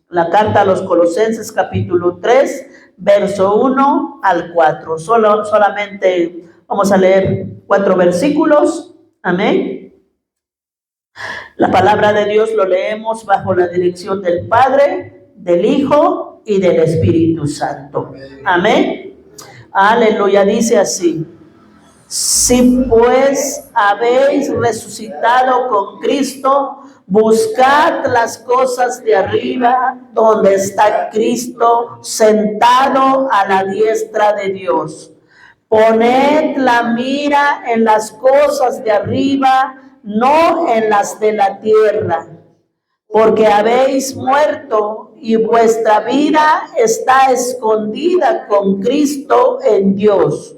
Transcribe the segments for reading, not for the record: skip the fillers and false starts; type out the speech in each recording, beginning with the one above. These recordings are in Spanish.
la carta a los Colosenses, capítulo 3, verso 1 al 4. Solamente vamos a leer 4 versículos. Amén. La palabra de Dios lo leemos bajo la dirección del Padre, del Hijo y del Espíritu Santo. Amén. Aleluya. Dice así: si pues habéis resucitado con Cristo, buscad las cosas de arriba, donde está Cristo sentado a la diestra de Dios. Poned la mira en las cosas de arriba, no en las de la tierra, porque habéis muerto y vuestra vida está escondida con Cristo en Dios.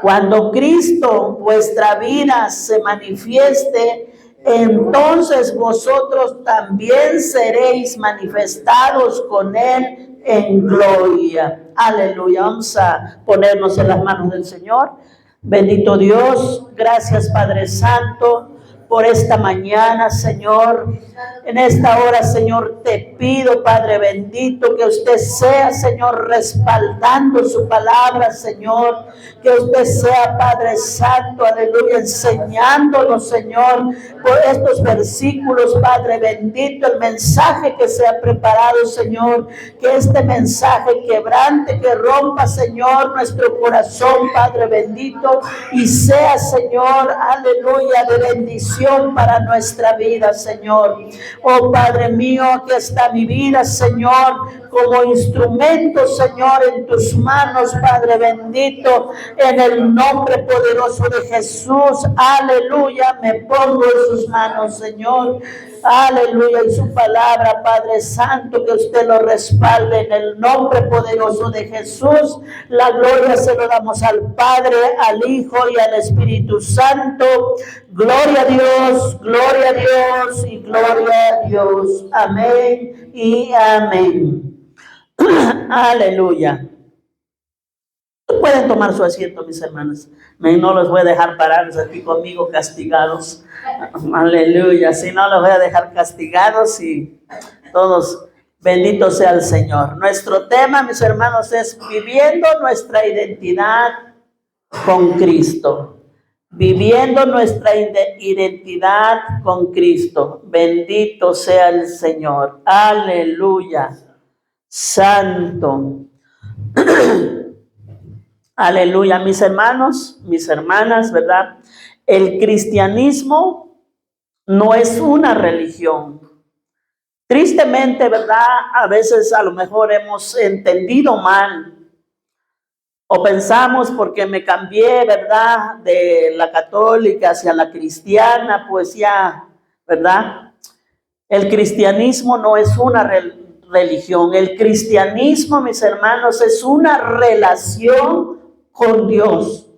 Cuando Cristo, vuestra vida, se manifieste, entonces vosotros también seréis manifestados con Él en gloria. Aleluya. Vamos a ponernos en las manos del Señor. Bendito Dios, gracias Padre Santo por esta mañana, Señor. En esta hora, Señor, te pido, Padre bendito, que usted sea, Señor, respaldando su palabra, Señor. Que usted sea, Padre Santo, aleluya, enseñándonos, Señor, por estos versículos, Padre bendito, el mensaje que se ha preparado, Señor. Que este mensaje quebrante, que rompa, Señor, nuestro corazón, Padre bendito, y sea, Señor, aleluya, de bendición para nuestra vida, Señor. Oh Padre mío, aquí está mi vida, Señor, como instrumento, Señor, en tus manos, Padre bendito, en el nombre poderoso de Jesús. Aleluya, me pongo en sus manos, Señor. Aleluya, y su palabra, Padre Santo, que usted lo respalde en el nombre poderoso de Jesús. La gloria se lo damos al Padre, al Hijo y al Espíritu Santo. Gloria a Dios y gloria a Dios. Amén y amén. Aleluya. Pueden tomar su asiento, mis hermanos. No los voy a dejar parados aquí conmigo castigados. Aleluya. Si no, los voy a dejar castigados y todos. Bendito sea el Señor. Nuestro tema, mis hermanos, es viviendo nuestra identidad con Cristo. Viviendo nuestra identidad con Cristo. Bendito sea el Señor. Aleluya. Santo. Aleluya, mis hermanos, mis hermanas, ¿verdad? El cristianismo no es una religión. Tristemente, ¿verdad? A veces a lo mejor hemos entendido mal o pensamos porque me cambié, ¿verdad? De la católica hacia la cristiana, pues ya, ¿verdad? El cristianismo no es una religión. El cristianismo, mis hermanos, es una relación con Dios,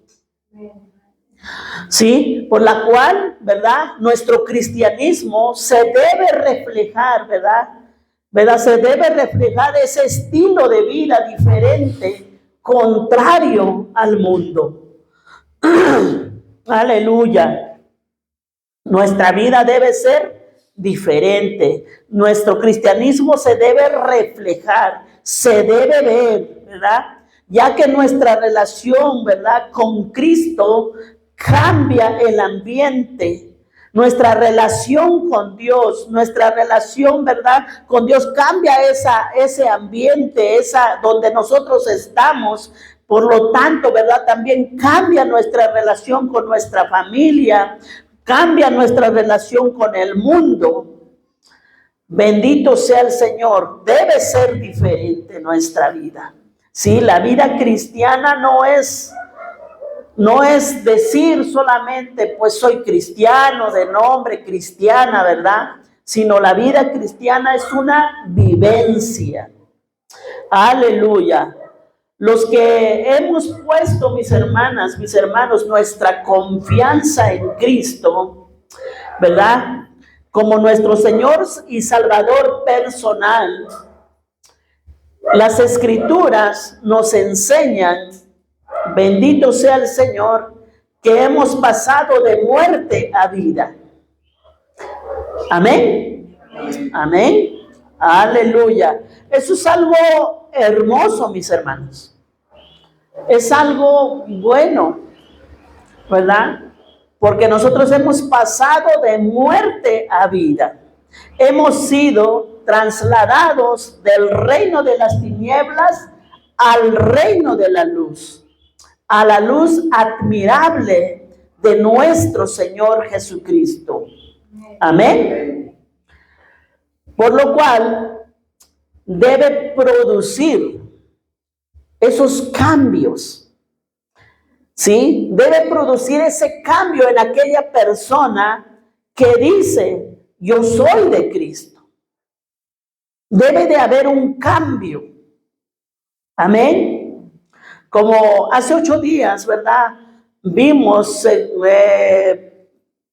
¿sí? Por la cual, ¿verdad? Nuestro cristianismo se debe reflejar, ¿verdad? Se debe reflejar ese estilo de vida diferente, contrario al mundo. Aleluya. Nuestra vida debe ser diferente. Nuestro cristianismo se debe reflejar, se debe ver, ¿verdad? Ya que nuestra relación, ¿verdad?, con Cristo cambia el ambiente. Nuestra relación con Dios, nuestra relación, ¿verdad?, con Dios cambia ese ambiente, donde nosotros estamos. Por lo tanto, ¿verdad?, también cambia nuestra relación con nuestra familia, cambia nuestra relación con el mundo. Bendito sea el Señor. Debe ser diferente nuestra vida. Sí, la vida cristiana no es decir solamente, pues soy cristiano, de nombre cristiana, ¿verdad? Sino la vida cristiana es una vivencia. Aleluya. Los que hemos puesto, mis hermanas, mis hermanos, nuestra confianza en Cristo, ¿verdad?, como nuestro Señor y Salvador personal, las Escrituras nos enseñan, bendito sea el Señor, que hemos pasado de muerte a vida. Amén. Amén. Aleluya. Eso es algo hermoso, mis hermanos. Es algo bueno, ¿verdad? Porque nosotros hemos pasado de muerte a vida. Hemos sido trasladados del reino de las tinieblas al reino de la luz, a la luz admirable de nuestro Señor Jesucristo. Amén. Por lo cual debe producir esos cambios, ¿sí? Debe producir ese cambio en aquella persona que dice, yo soy de Cristo. Debe de haber un cambio. Amén. Como hace 8 días, ¿verdad? Vimos,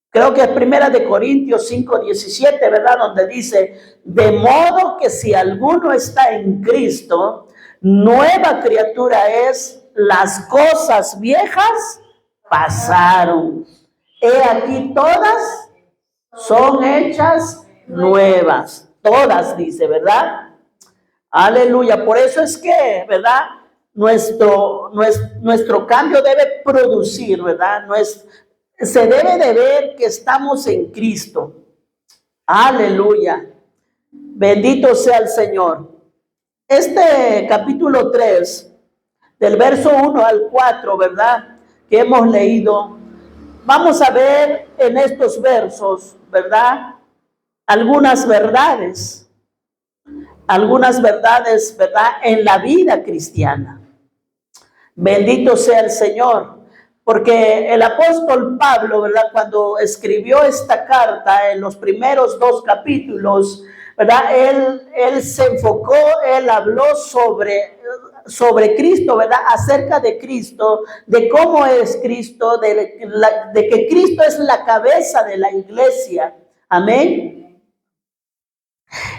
creo que es 1 Corintios 5:17, ¿verdad? Donde dice, de modo que si alguno está en Cristo, nueva criatura es, las cosas viejas pasaron. He aquí todas son hechas nuevas. Todas, dice, ¿verdad? Aleluya. Por eso es que, ¿verdad? Nuestro cambio debe producir, ¿verdad? Se debe de ver que estamos en Cristo. Aleluya. Bendito sea el Señor. Este capítulo 3, del verso 1 al 4, ¿verdad? Que hemos leído. Vamos a ver en estos versos, ¿verdad? Algunas verdades, ¿verdad? En la vida cristiana. Bendito sea el Señor. Porque el apóstol Pablo, ¿verdad? Cuando escribió esta carta en los primeros 2 capítulos, ¿verdad? Él se enfocó, él habló sobre Cristo, ¿verdad? Acerca de Cristo, de cómo es Cristo, de que Cristo es la cabeza de la iglesia. Amén.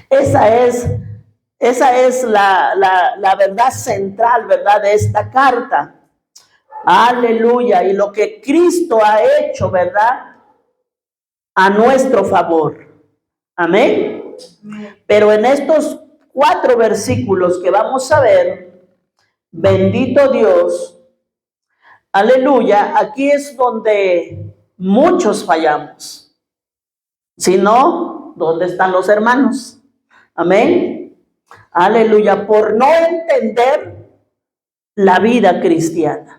Esa es la verdad central, ¿verdad? De esta carta. Aleluya. Y lo que Cristo ha hecho, ¿verdad? A nuestro favor. Amén. Pero en estos 4 versículos que vamos a ver, bendito Dios, aleluya, aquí es donde muchos fallamos. Si no, ¿dónde están los hermanos? Amén. Aleluya, por no entender la vida cristiana.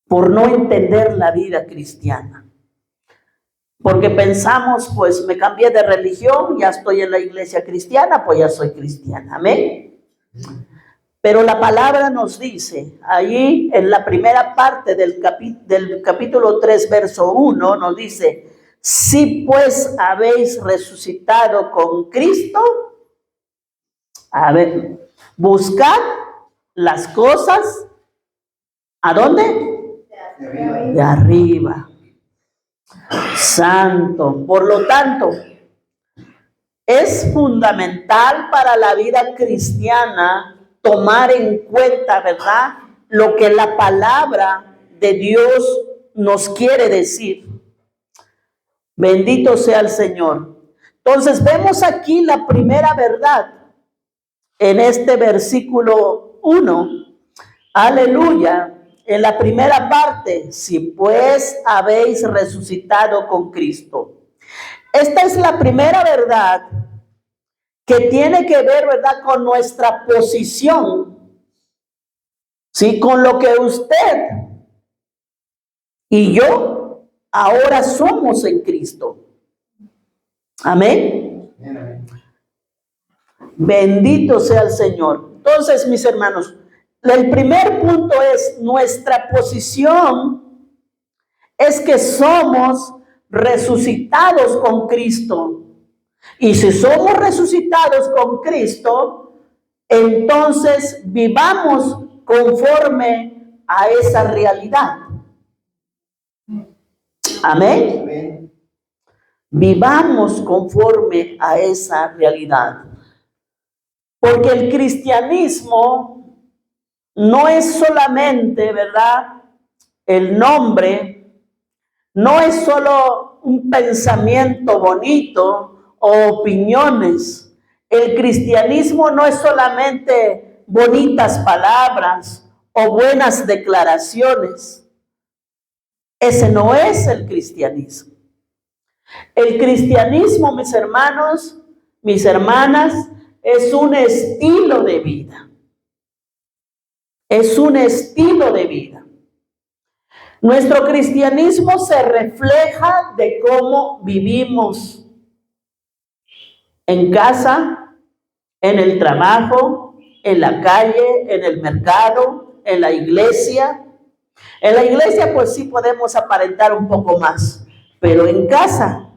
Por no entender la vida cristiana. Porque pensamos, pues me cambié de religión, ya estoy en la iglesia cristiana, pues ya soy cristiana. Amén. Pero la palabra nos dice, allí en la primera parte del capítulo 3, verso 1, nos dice, si pues habéis resucitado con Cristo, a ver, buscad las cosas, ¿a dónde? De arriba. Santo. Por lo tanto, es fundamental para la vida cristiana tomar en cuenta, ¿verdad? Lo que la palabra de Dios nos quiere decir. Bendito sea el Señor. Entonces vemos aquí la primera verdad en este versículo 1. Aleluya. En la primera parte, si pues habéis resucitado con Cristo. Esta es la primera verdad que tiene que ver, ¿verdad?, con nuestra posición. Sí, con lo que usted y yo ahora somos en Cristo. Amén. Bendito sea el Señor. Entonces, mis hermanos, el primer punto es nuestra posición, es que somos resucitados con Cristo. Y si somos resucitados con Cristo, entonces vivamos conforme a esa realidad. Amén. Vivamos conforme a esa realidad. Porque el cristianismo no es solamente, ¿verdad?, el nombre, no es solo un pensamiento bonito o opiniones. El cristianismo no es solamente bonitas palabras o buenas declaraciones. Ese no es el cristianismo. El cristianismo, mis hermanos, mis hermanas, es un estilo de vida. Es un estilo de vida. Nuestro cristianismo se refleja de cómo vivimos en casa, en el trabajo, en la calle, en el mercado, en la iglesia. En la iglesia pues sí podemos aparentar un poco más, pero en casa,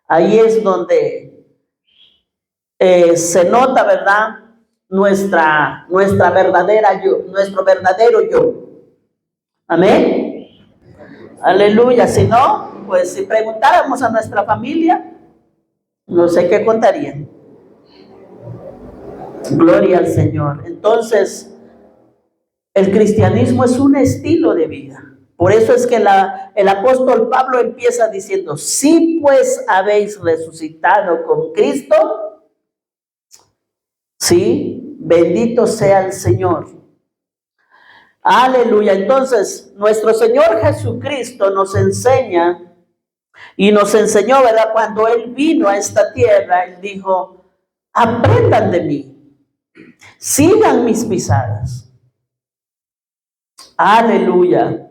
ahí es donde se nota, ¿verdad? Nuestra verdadera yo, nuestro verdadero yo. Amén. Aleluya. Si no, pues si preguntáramos a nuestra familia, no sé qué contarían. Gloria al Señor. Entonces, el cristianismo es un estilo de vida. Por eso es que el apóstol Pablo empieza diciendo, si pues habéis resucitado con Cristo, sí, bendito sea el Señor. Aleluya. Entonces, nuestro Señor Jesucristo nos enseña y nos enseñó, ¿verdad? Cuando Él vino a esta tierra, Él dijo, aprendan de mí, sigan mis pisadas. Aleluya.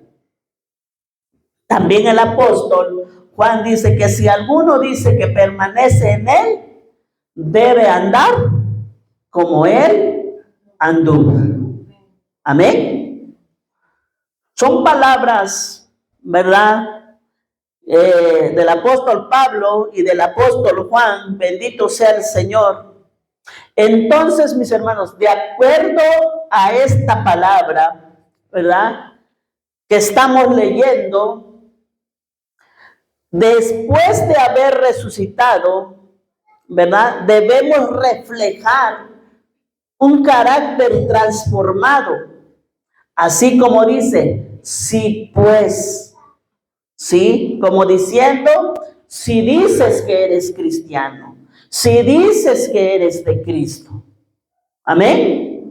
También el apóstol Juan dice que si alguno dice que permanece en Él, debe andar como Él anduvo. Amén. Son palabras, ¿verdad? Del apóstol Pablo y del apóstol Juan, bendito sea el Señor. Entonces, mis hermanos, de acuerdo a esta palabra, ¿verdad?, que estamos leyendo, después de haber resucitado, ¿verdad?, debemos reflejar un carácter transformado, así como dice, si pues, sí, como diciendo, si dices que eres cristiano, si dices que eres de Cristo. Amén.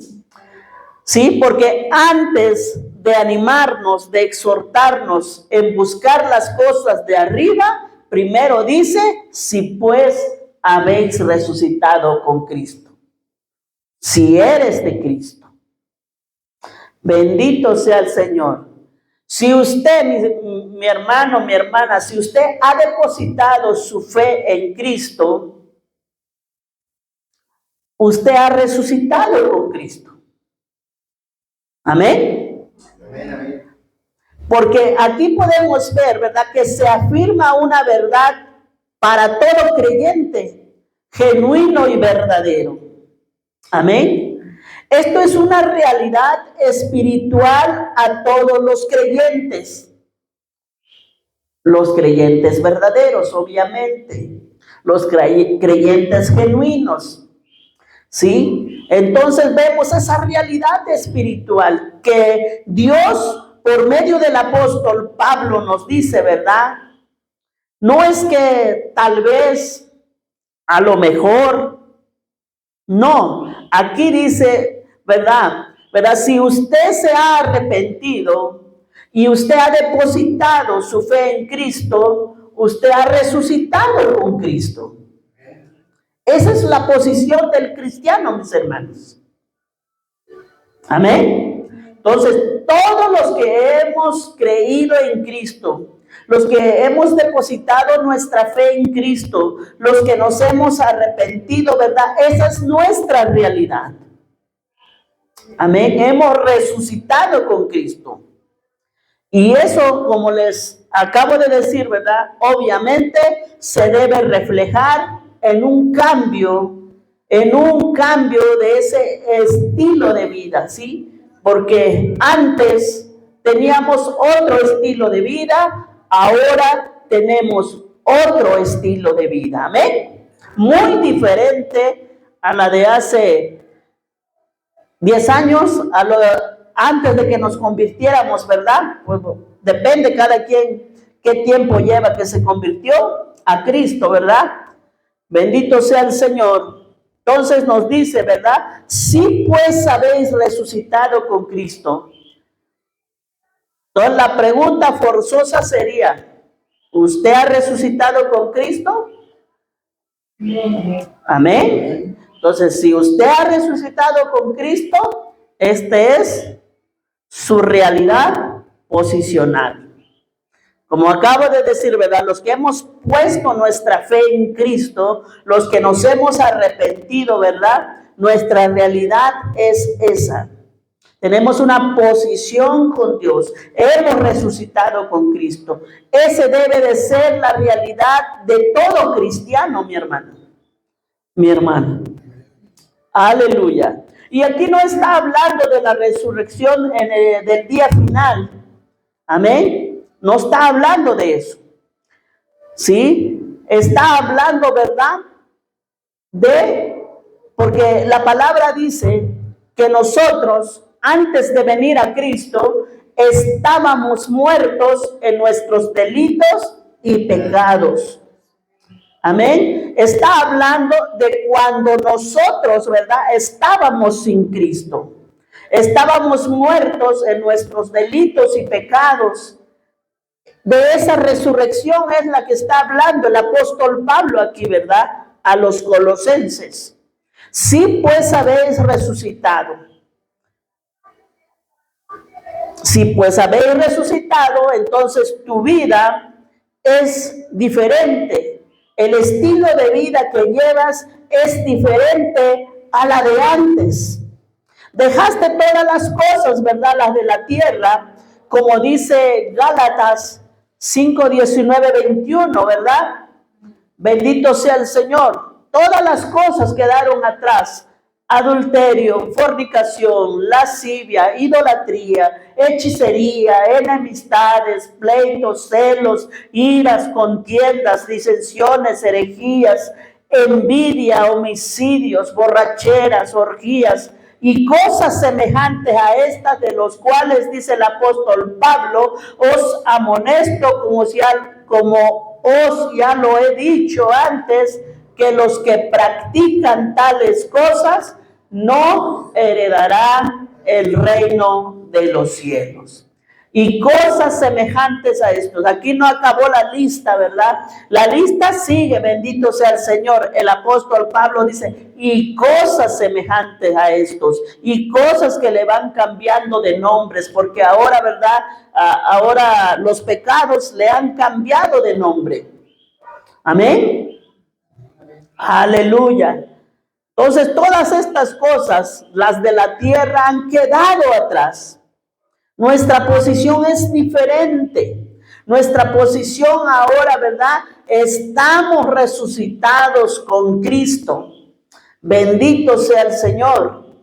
Sí, porque antes de animarnos, de exhortarnos en buscar las cosas de arriba, primero dice, si pues habéis resucitado con Cristo. Si eres de Cristo. Bendito sea el Señor. Si usted, mi hermano, mi hermana, si usted ha depositado su fe en Cristo, usted ha resucitado con Cristo. Amén. Porque aquí podemos ver, ¿verdad?, que se afirma una verdad para todo creyente, genuino y verdadero. Amén. Esto es una realidad espiritual a todos los creyentes. Los creyentes verdaderos, obviamente. Los creyentes genuinos. ¿Sí? Entonces vemos esa realidad espiritual que Dios, por medio del apóstol Pablo, nos dice, ¿verdad? No es que tal vez, a lo mejor, no. Aquí dice, ¿verdad? Si usted se ha arrepentido y usted ha depositado su fe en Cristo, usted ha resucitado con Cristo. Esa es la posición del cristiano, mis hermanos. Amén. Entonces, todos los que hemos creído en Cristo, los que hemos depositado nuestra fe en Cristo, los que nos hemos arrepentido, ¿verdad? Esa es nuestra realidad. Amén. Hemos resucitado con Cristo. Y eso, como les acabo de decir, ¿verdad?, obviamente se debe reflejar en un cambio de ese estilo de vida, ¿sí? Porque antes teníamos otro estilo de vida, ahora tenemos otro estilo de vida, ¿amén? Muy diferente a la de hace 10 años, antes de que nos convirtiéramos, ¿verdad? Pues depende cada quien qué tiempo lleva que se convirtió a Cristo, ¿verdad? Bendito sea el Señor. Entonces nos dice, ¿verdad? Si pues habéis resucitado con Cristo. Entonces la pregunta forzosa sería, ¿usted ha resucitado con Cristo? Amén. Entonces, si usted ha resucitado con Cristo, este es su realidad posicional. Como acabo de decir, ¿verdad? Los que hemos puesto nuestra fe en Cristo, los que nos hemos arrepentido, ¿verdad? Nuestra realidad es esa. Tenemos una posición con Dios. Hemos resucitado con Cristo. Ese debe de ser la realidad de todo cristiano, mi hermano. Mi hermano. Aleluya. Y aquí no está hablando de la resurrección del día final. Amén. No está hablando de eso. ¿Sí? Está hablando, ¿verdad? Porque la palabra dice que nosotros, antes de venir a Cristo, estábamos muertos en nuestros delitos y pecados. Amén. Está hablando de cuando nosotros, ¿verdad? Estábamos sin Cristo. Estábamos muertos en nuestros delitos y pecados. De esa resurrección es la que está hablando el apóstol Pablo aquí, ¿verdad? A los colosenses. Si pues habéis resucitado. Si pues habéis resucitado, entonces tu vida es diferente. El estilo de vida que llevas es diferente a la de antes. Dejaste todas las cosas, ¿verdad? Las de la tierra, como dice Gálatas 5, 19, 21, ¿verdad? Bendito sea el Señor. Todas las cosas quedaron atrás. Adulterio, fornicación, lascivia, idolatría, hechicería, enemistades, pleitos, celos, iras, contiendas, disensiones, herejías, envidia, homicidios, borracheras, orgías y cosas semejantes a estas, de los cuales dice el apóstol Pablo, os amonesto como os ya lo he dicho antes, que los que practican tales cosas no heredarán el reino de los cielos. Y cosas semejantes a estos. Aquí no acabó la lista, ¿verdad? La lista sigue, bendito sea el Señor. El apóstol Pablo dice, y cosas semejantes a estos. Y cosas que le van cambiando de nombres, porque ahora, ¿verdad? Ahora los pecados le han cambiado de nombre. Amén. Aleluya. Entonces todas estas cosas, las de la tierra, han quedado atrás. Nuestra posición es diferente. Nuestra posición ahora, ¿verdad? Estamos resucitados con Cristo. Bendito sea el Señor.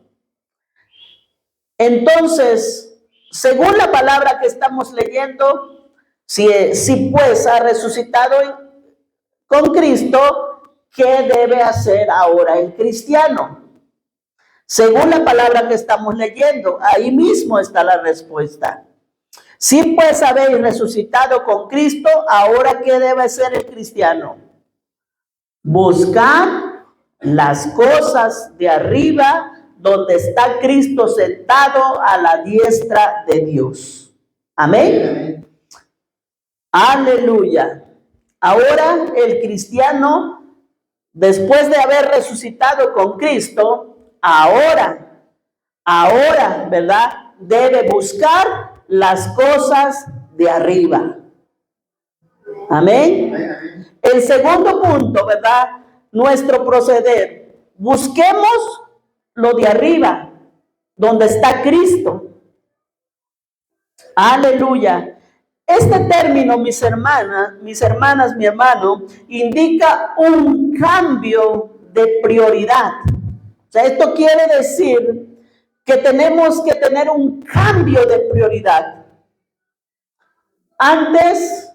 Entonces, según la palabra que estamos leyendo, si pues ha resucitado con Cristo, ¿qué debe hacer ahora el cristiano? Según la palabra que estamos leyendo, ahí mismo está la respuesta. Si pues habéis resucitado con Cristo, ahora ¿qué debe hacer el cristiano? Buscar las cosas de arriba, donde está Cristo sentado a la diestra de Dios. Amén. Aleluya. Ahora el cristiano, después de haber resucitado con Cristo, ahora, ¿verdad? Debe buscar las cosas de arriba. Amén. El segundo punto, ¿verdad? Nuestro proceder. Busquemos lo de arriba, donde está Cristo. Aleluya. Este término, mis hermanas, mi hermano, indica un cambio de prioridad. O sea, esto quiere decir que tenemos que tener un cambio de prioridad. Antes,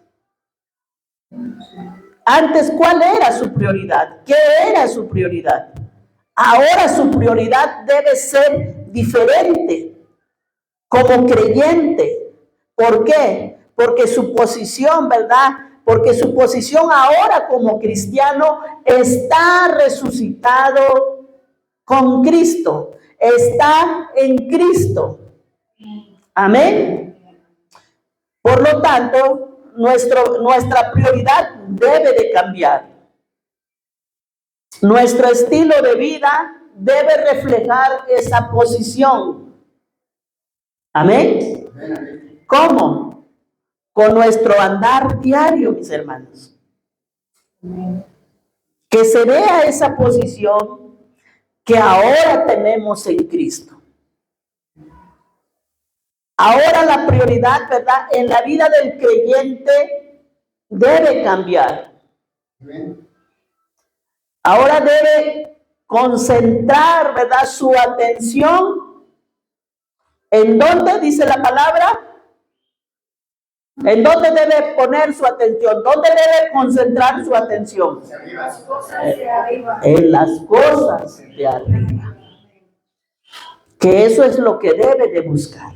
¿cuál era su prioridad? ¿Qué era su prioridad? Ahora su prioridad debe ser diferente como creyente. ¿Por qué? Porque su posición, ¿verdad? Porque su posición ahora como cristiano está resucitado con Cristo, está en Cristo. Amén. Por lo tanto, nuestra prioridad debe de cambiar. Nuestro estilo de vida debe reflejar esa posición. Amén. ¿Cómo? Con nuestro andar diario, mis hermanos. Que se vea esa posición que ahora tenemos en Cristo. Ahora la prioridad, ¿verdad?, en la vida del creyente debe cambiar. Ahora debe concentrar, ¿verdad?, su atención. ¿En dónde dice la palabra? ¿En dónde debe poner su atención? ¿Dónde debe concentrar su atención? En las cosas de arriba. Que eso es lo que debe de buscar.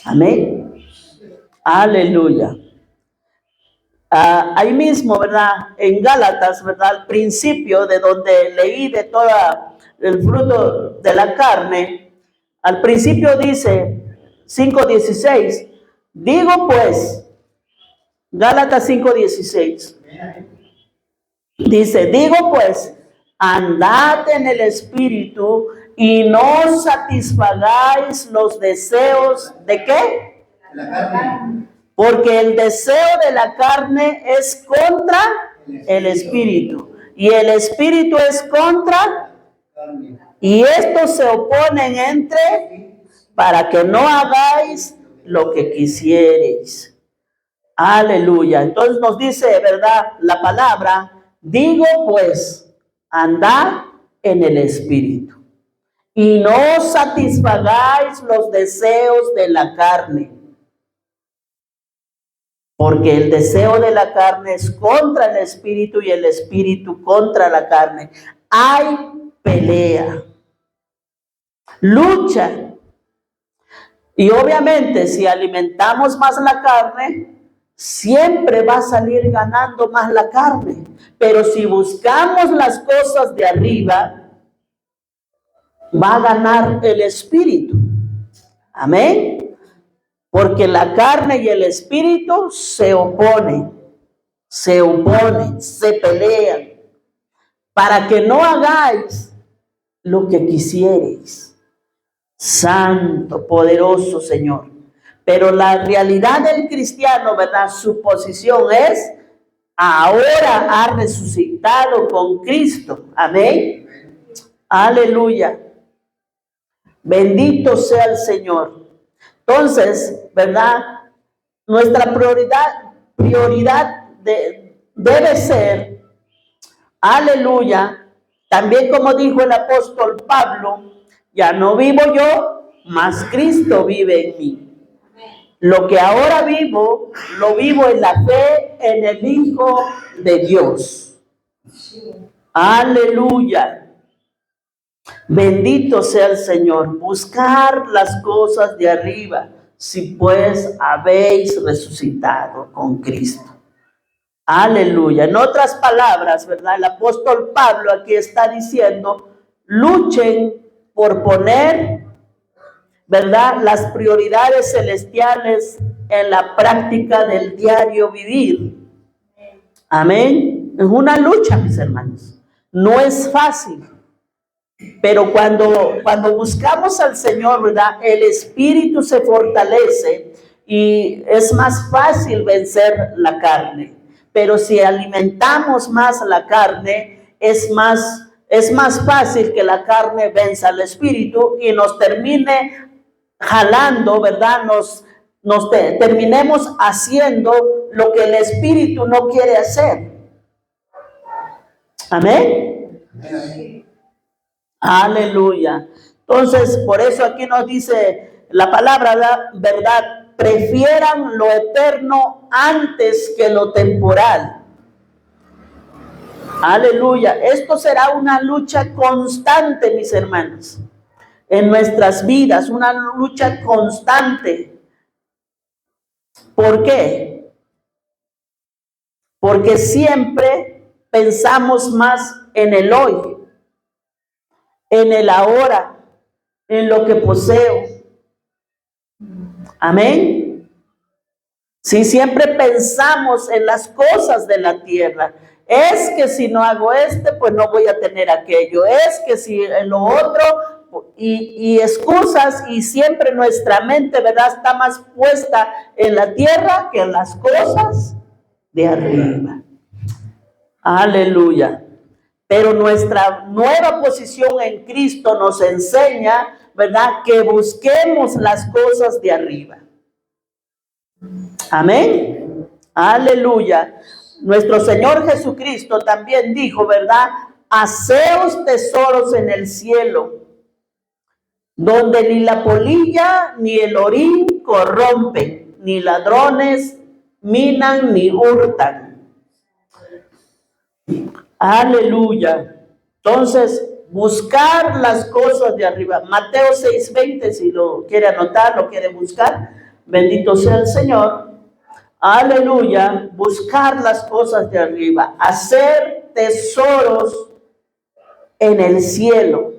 Amén. Aleluya. Ahí mismo, ¿verdad? En Gálatas, ¿verdad? Al principio, de donde leí de todo el fruto de la carne, al principio dice 5:16, digo pues, Gálatas 5:16, dice, digo pues, andad en el Espíritu y no satisfagáis los deseos ¿de qué? La carne. Porque el deseo de la carne es contra el Espíritu y el Espíritu es contra, y estos se oponen entre, para que no hagáis lo que quisiereis. Aleluya. Entonces nos dice, ¿verdad?, la palabra, digo pues, andad en el Espíritu y no satisfagáis los deseos de la carne. Porque el deseo de la carne es contra el Espíritu y el Espíritu contra la carne. Hay pelea, lucha. Y obviamente si alimentamos más la carne, siempre va a salir ganando más la carne. Pero si buscamos las cosas de arriba, va a ganar el Espíritu. Amén. Porque la carne y el Espíritu se oponen, se pelean, para que no hagáis lo que quisiereis. Santo, poderoso Señor. Pero la realidad del cristiano, ¿verdad?, su posición es, ahora ha resucitado con Cristo. Amén. Aleluya. Bendito sea el Señor. Entonces, ¿verdad?, nuestra prioridad debe ser, aleluya, también como dijo el apóstol Pablo, ya no vivo yo, mas Cristo vive en mí. Lo que ahora vivo, lo vivo en la fe en el Hijo de Dios. Aleluya. Bendito sea el Señor. Buscar las cosas de arriba, si pues habéis resucitado con Cristo. Aleluya. En otras palabras, ¿verdad?, el apóstol Pablo aquí está diciendo, luchen por poner, ¿verdad?, las prioridades celestiales en la práctica del diario vivir. Amén. Es una lucha, mis hermanos. No es fácil. Pero cuando buscamos al Señor, ¿verdad?, el espíritu se fortalece y es más fácil vencer la carne. Pero si alimentamos más la carne, es más fácil que la carne venza al espíritu y nos termine jalando, ¿verdad? Terminemos haciendo lo que el espíritu no quiere hacer. Amén. Amén. Aleluya. Entonces, por eso aquí nos dice la palabra, ¿verdad? Prefieran lo eterno antes que lo temporal. Aleluya. Esto será una lucha constante, mis hermanos, en nuestras vidas, una lucha constante. ¿Por qué? Porque siempre pensamos más en el hoy, en el ahora, en lo que poseo. Amén. Si siempre pensamos en las cosas de la tierra, es que si no hago pues no voy a tener aquello, es que si en lo otro, y excusas, y siempre nuestra mente, ¿verdad?, está más puesta en la tierra que en las cosas de arriba. Aleluya. Pero nuestra nueva posición en Cristo nos enseña, ¿verdad?, que busquemos las cosas de arriba. Amén. Aleluya. Nuestro Señor Jesucristo también dijo, ¿verdad?, haceos tesoros en el cielo, donde ni la polilla ni el orín corrompen, ni ladrones minan ni hurtan. Aleluya. Entonces, buscar las cosas de arriba. Mateo 6:20, si lo quiere anotar, lo quiere buscar. Bendito sea el Señor. Aleluya. Buscar las cosas de arriba. Hacer tesoros en el cielo.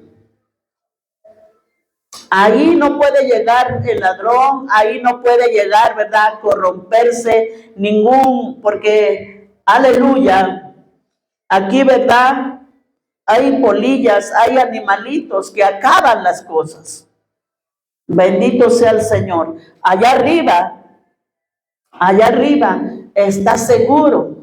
Ahí no puede llegar el ladrón, ahí no puede llegar, ¿verdad?, corromperse porque, aleluya, aquí, ¿verdad?, hay polillas, hay animalitos que acaban las cosas. Bendito sea el Señor. Allá arriba está seguro.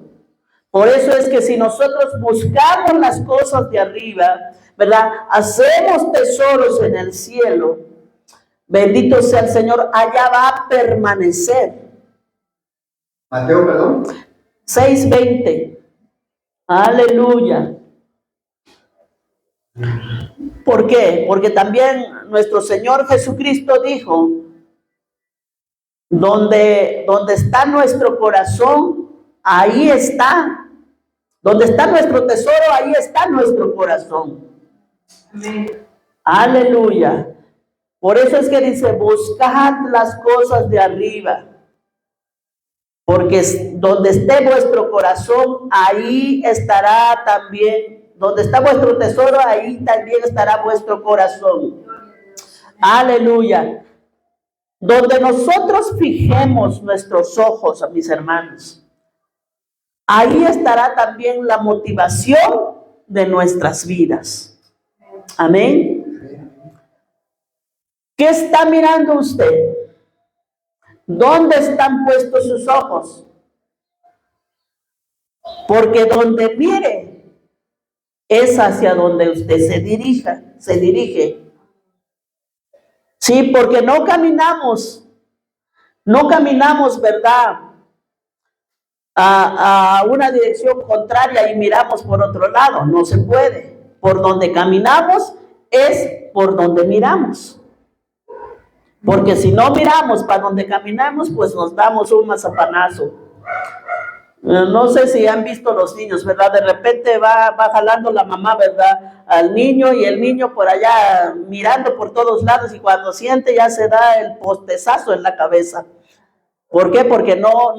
Por eso es que si nosotros buscamos las cosas de arriba, ¿verdad?, hacemos tesoros en el cielo, bendito sea el Señor, allá va a permanecer. Mateo, perdón. 6:20. Aleluya. ¿Por qué? Porque también nuestro Señor Jesucristo dijo, donde está nuestro corazón, ahí está. Donde está nuestro tesoro, ahí está nuestro corazón. Amén. Aleluya. Por eso es que dice, buscad las cosas de arriba. Porque donde esté vuestro corazón, ahí estará también. Donde está vuestro tesoro, ahí también estará vuestro corazón. Aleluya. Donde nosotros fijemos nuestros ojos, mis hermanos, ahí estará también la motivación de nuestras vidas. Amén. ¿Qué está mirando usted? ¿Dónde están puestos sus ojos? Porque donde mire es hacia donde usted se dirige. Sí, porque no caminamos, ¿verdad?, a una dirección contraria y miramos por otro lado. No se puede. Por donde caminamos es por donde miramos. Porque si no miramos para donde caminamos, pues nos damos un mazapanazo. No sé si han visto los niños, ¿verdad? De repente va jalando la mamá, ¿verdad?, al niño, y el niño por allá mirando por todos lados, y cuando siente ya se da el postezazo en la cabeza. ¿Por qué? Porque no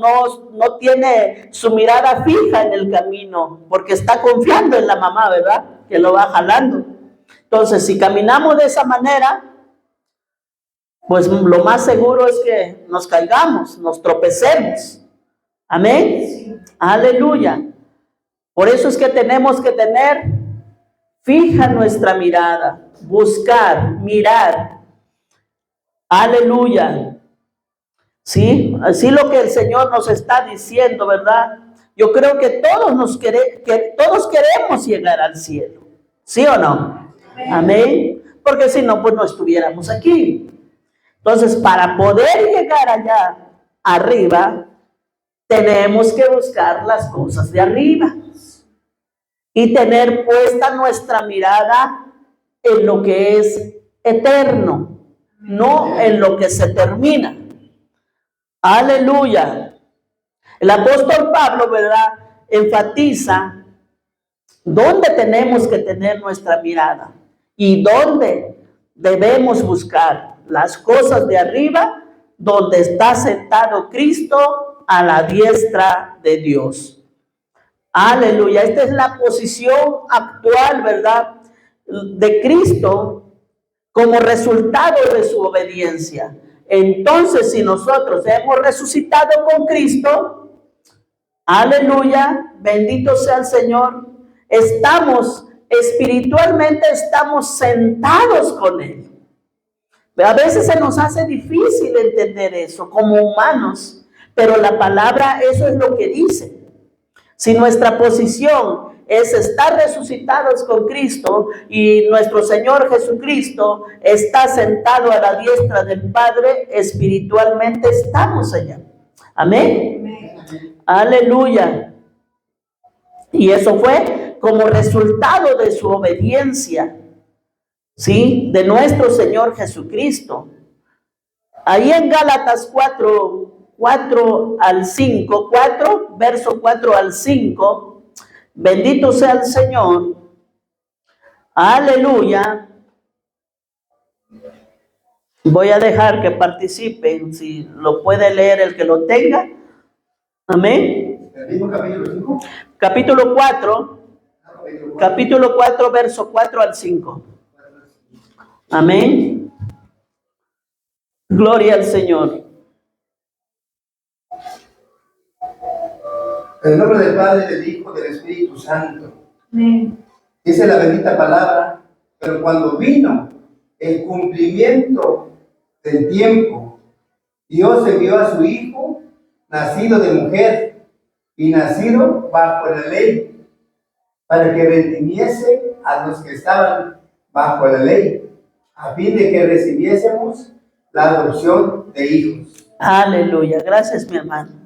tiene su mirada fija en el camino, porque está confiando en la mamá, ¿verdad?, que lo va jalando. Entonces, si caminamos de esa manera, pues lo más seguro es que nos caigamos, nos tropecemos. Amén. Aleluya. Por eso es que tenemos que tener fija nuestra mirada, buscar, mirar. Aleluya. Sí, así lo que el Señor nos está diciendo, ¿verdad? Yo creo que todos queremos llegar al cielo. ¿Sí o no? Amén. Porque si no, pues no estuviéramos aquí. Entonces, para poder llegar allá arriba, tenemos que buscar las cosas de arriba y tener puesta nuestra mirada en lo que es eterno, no en lo que se termina. Aleluya. El apóstol Pablo, ¿verdad?, enfatiza dónde tenemos que tener nuestra mirada y dónde debemos buscar las cosas de arriba, donde está sentado Cristo a la diestra de Dios. Aleluya. Esta es la posición actual, ¿verdad?, de Cristo como resultado de su obediencia. Entonces, si nosotros hemos resucitado con Cristo, aleluya, bendito sea el Señor, espiritualmente estamos sentados con Él. A veces se nos hace difícil entender eso como humanos, pero la palabra eso es lo que dice. Si nuestra posición es estar resucitados con Cristo y nuestro Señor Jesucristo está sentado a la diestra del Padre, espiritualmente estamos allá. Amén. Amén. Aleluya. Y eso fue como resultado de su obediencia, ¿sí? De nuestro Señor Jesucristo. Ahí en Gálatas 4 al 5, verso 4 al 5, bendito sea el Señor, aleluya. Voy a dejar que participen, si lo puede leer el que lo tenga, amén. ¿El mismo capítulo 5? Capítulo 4, verso 4 al 5. Amén. Gloria al Señor. En el nombre del Padre, del Hijo, del Espíritu Santo. Amén. Dice la bendita palabra, pero cuando vino el cumplimiento del tiempo, Dios envió a su Hijo, nacido de mujer y nacido bajo la ley, para que redimiese a los que estaban bajo la ley, a fin de que recibiésemos la adopción de hijos. Aleluya, gracias mi hermano.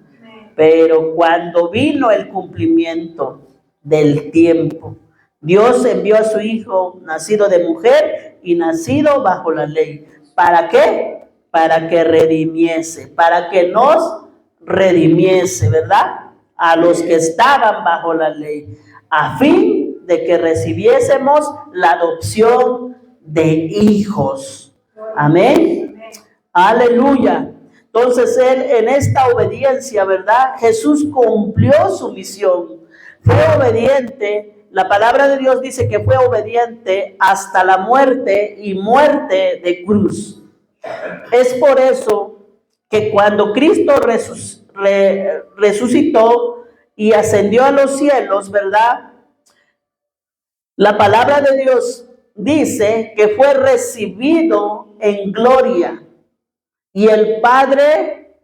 Pero cuando vino el cumplimiento del tiempo, Dios envió a su Hijo nacido de mujer y nacido bajo la ley. ¿Para qué? Para que redimiese, para que nos redimiese, ¿verdad? A los que estaban bajo la ley, a fin de que recibiésemos la adopción de hijos. Amén. Aleluya. Entonces Él en esta obediencia, ¿verdad? Jesús cumplió su misión. Fue obediente. La palabra de Dios dice que fue obediente hasta la muerte y muerte de cruz. Es por eso que cuando Cristo resucitó y ascendió a los cielos, ¿verdad? La palabra de Dios dice que fue recibido en gloria. Y el Padre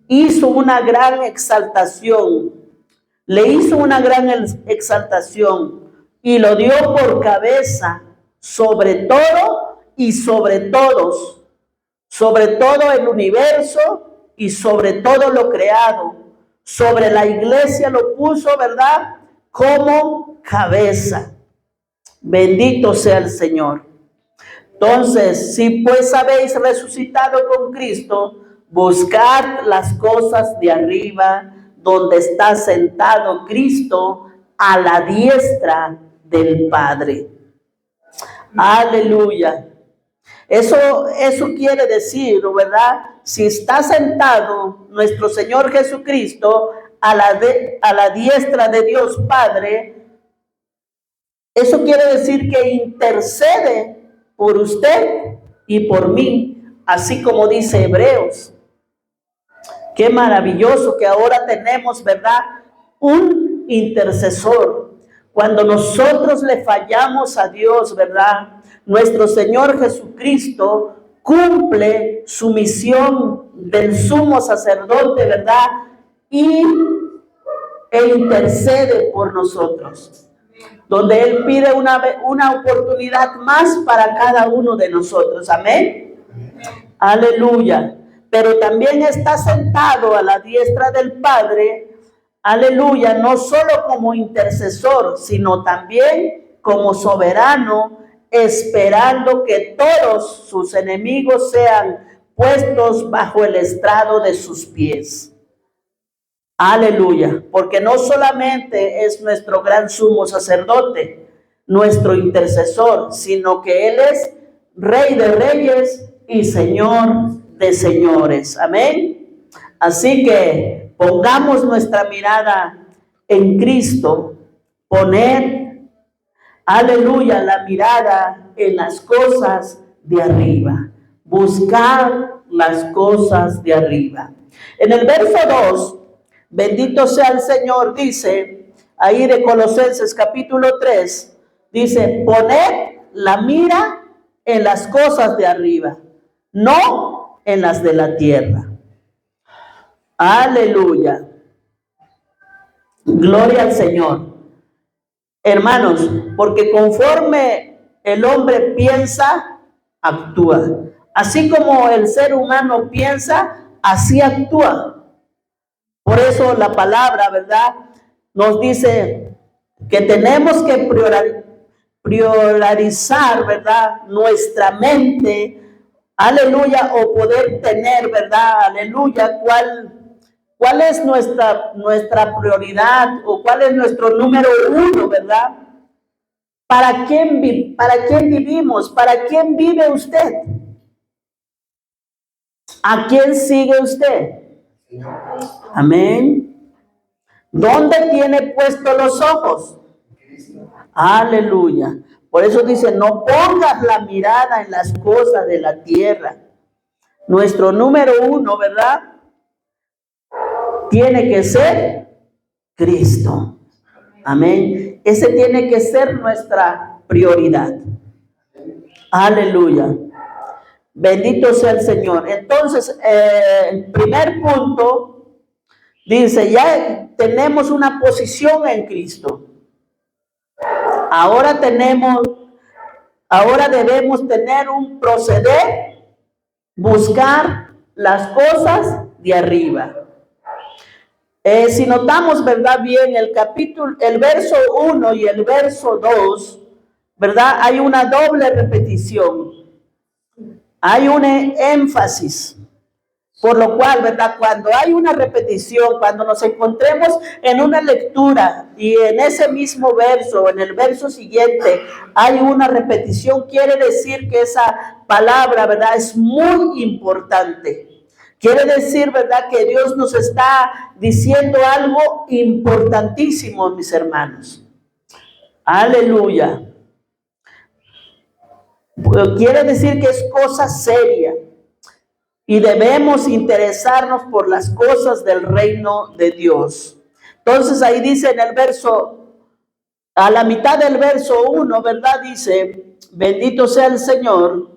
hizo una gran exaltación, le hizo una gran exaltación y lo dio por cabeza sobre todo y sobre todos, sobre todo el universo y sobre todo lo creado. Sobre la iglesia lo puso, ¿verdad? Como cabeza. Bendito sea el Señor. Entonces, si pues habéis resucitado con Cristo, buscad las cosas de arriba, donde está sentado Cristo a la diestra del Padre. Aleluya. Eso quiere decir, ¿verdad? Si está sentado nuestro Señor Jesucristo a la diestra de Dios Padre, eso quiere decir que intercede por usted y por mí, así como dice Hebreos. Qué maravilloso que ahora tenemos, ¿verdad? Un intercesor. Cuando nosotros le fallamos a Dios, ¿verdad? Nuestro Señor Jesucristo cumple su misión del sumo sacerdote, ¿verdad? E intercede por nosotros, donde Él pide una oportunidad más para cada uno de nosotros. Amén. Aleluya. Pero también está sentado a la diestra del Padre, aleluya, no solo como intercesor, sino también como soberano, esperando que todos sus enemigos sean puestos bajo el estrado de sus pies. Aleluya, porque no solamente es nuestro gran sumo sacerdote, nuestro intercesor, sino que Él es Rey de reyes y Señor de señores. Amén. Así que pongamos nuestra mirada en Cristo, poner Aleluya, la mirada en las cosas de arriba. Buscar las cosas de arriba. En el verso 2, bendito sea el Señor, dice, ahí de Colosenses capítulo 3, dice, poned la mira en las cosas de arriba, no en las de la tierra. Aleluya. Gloria al Señor. Hermanos, porque conforme el hombre piensa, actúa. Así como el ser humano piensa, así actúa. Por eso la palabra, ¿verdad?, nos dice que tenemos que priorizar, ¿verdad?, nuestra mente, aleluya, o poder tener, ¿verdad?, aleluya, ¿cuál es nuestra prioridad o cuál es nuestro número uno, ¿verdad? ¿Para quién vivimos? ¿Para quién vive usted? ¿A quién sigue usted? Amén. ¿Dónde tiene puestos los ojos? Aleluya. Por eso dice, no pongas la mirada en las cosas de la tierra. Nuestro número uno, ¿verdad?, tiene que ser Cristo. Amén. Ese tiene que ser nuestra prioridad. Aleluya. Bendito sea el Señor. Entonces, el primer punto dice, ya tenemos una posición en Cristo. Ahora debemos tener un proceder, buscar las cosas de arriba. Si notamos, ¿verdad?, bien el verso 1 y el verso 2, ¿verdad?, hay una doble repetición. Hay un énfasis. Por lo cual, ¿verdad?, cuando hay una repetición, cuando nos encontremos en una lectura y en ese mismo verso, en el verso siguiente, hay una repetición, quiere decir que esa palabra, ¿verdad?, es muy importante. Quiere decir, ¿verdad?, que Dios nos está diciendo algo importantísimo, mis hermanos. Aleluya. Quiere decir que es cosa seria y debemos interesarnos por las cosas del reino de Dios. Entonces ahí dice en el verso, a la mitad del verso 1, ¿verdad?, dice, bendito sea el Señor.